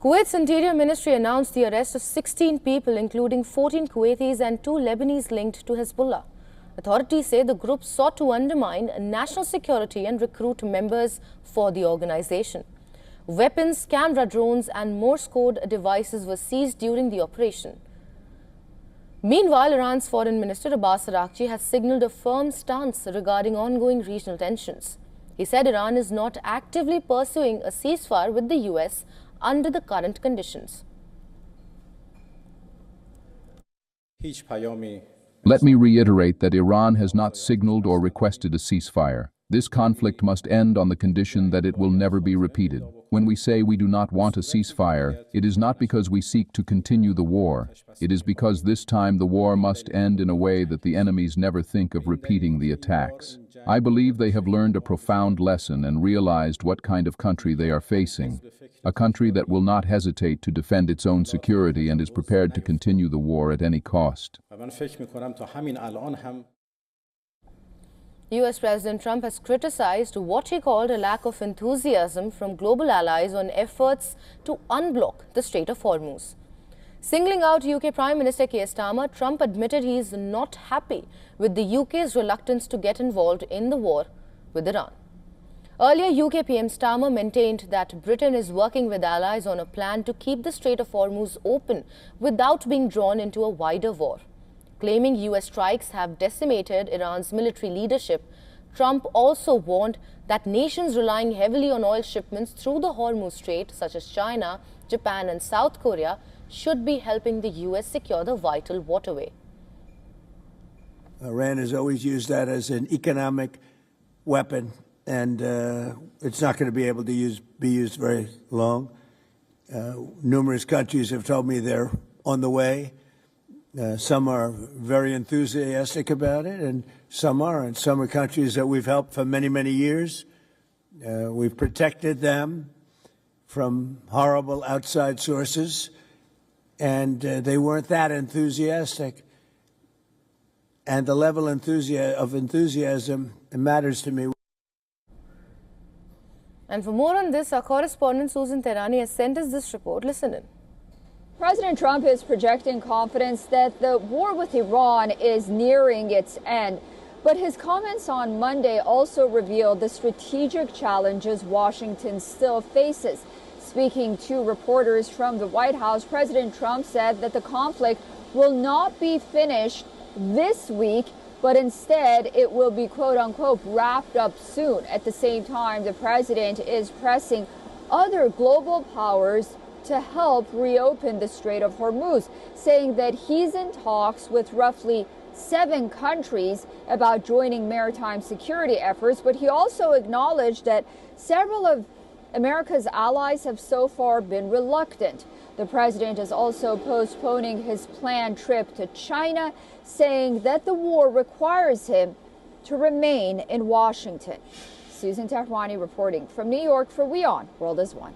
Kuwait's Interior Ministry announced the arrest of 16 people, including 14 Kuwaitis and 2 Lebanese linked to Hezbollah. Authorities say the group sought to undermine national security and recruit members for the organization. Weapons, camera drones and Morse code devices were seized during the operation. Meanwhile, Iran's Foreign Minister Abbas Araghchi has signaled a firm stance regarding ongoing regional tensions. He said Iran is not actively pursuing a ceasefire with the US under the current conditions. Let me reiterate that Iran has not signaled or requested a ceasefire. This conflict must end on the condition that it will never be repeated. When we say we do not want a ceasefire, it is not because we seek to continue the war. It is because this time the war must end in a way that the enemies never think of repeating the attacks. I believe they have learned a profound lesson and realized what kind of country they are facing. A country that will not hesitate to defend its own security and is prepared to continue the war at any cost. US President Trump has criticized what he called a lack of enthusiasm from global allies on efforts to unblock the Strait of Hormuz. Singling out UK Prime Minister Keir Starmer, Trump admitted he is not happy with the UK's reluctance to get involved in the war with Iran. Earlier, UK PM Starmer maintained that Britain is working with allies on a plan to keep the Strait of Hormuz open without being drawn into a wider war. Claiming US strikes have decimated Iran's military leadership, Trump also warned that nations relying heavily on oil shipments through the Hormuz Strait, such as China, Japan and South Korea, should be helping the US secure the vital waterway. Iran has always used that as an economic weapon, and it's not going to be able to be used very long. Numerous countries have told me they're on the way. Some are very enthusiastic about it, and some aren't. Some are countries that we've helped for many, many years. We've protected them from horrible outside sources, and they weren't that enthusiastic. And the level of enthusiasm matters to me. And for more on this, our correspondent Susan Tehrani has sent us this report. Listen in. President Trump is projecting confidence that the war with Iran is nearing its end. But his comments on Monday also revealed the strategic challenges Washington still faces. Speaking to reporters from the White House, President Trump said that the conflict will not be finished this week, but instead it will be, quote unquote, wrapped up soon. At the same time, the president is pressing other global powers to help reopen the Strait of Hormuz, saying that he's in talks with roughly 7 countries about joining maritime security efforts. But he also acknowledged that several of America's allies have so far been reluctant. The president is also postponing his planned trip to China, saying that the war requires him to remain in Washington. Susan Tehrani reporting from New York for WION World is One.